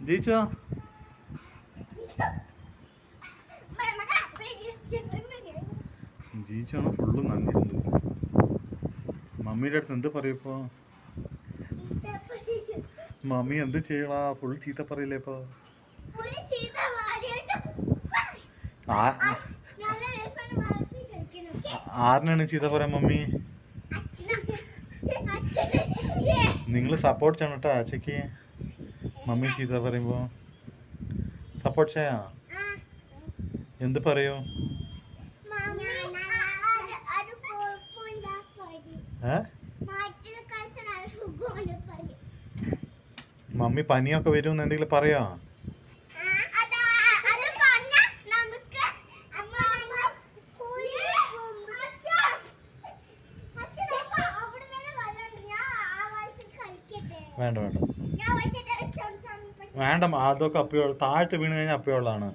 ജയിച്ചോ? ജയിച്ചാണ് full നന്ദിയുണ്ട്. മമ്മിയുടെ അടുത്ത് എന്ത് പറയപ്പോ? മമ്മി എന്ത് ചെയ്യണ? ഫുൾ ചീത്ത പറയില്ലേ ഇപ്പൊ? ആറിനാണ് ചീത്ത പറയാൻ മമ്മി? നിങ്ങൾ സപ്പോർട്ട് ചെയ്യണം കേട്ടോ അച്ഛക്ക്. മമ്മി ചീത്ത പറയുമ്പോ സപ്പോർട്ട് ചെയ്യാ. എന്ത് പറയൂ? മമ്മി പനിയൊക്കെ വരുമെന്ന് എന്തെങ്കിലും പറയോ? വേണ്ട വേണ്ട വേണ്ട, അതൊക്കെ അപ്പയോ താഴത്ത് വീണ് കഴിഞ്ഞാൽ അപ്പയുള്ളതാണ്.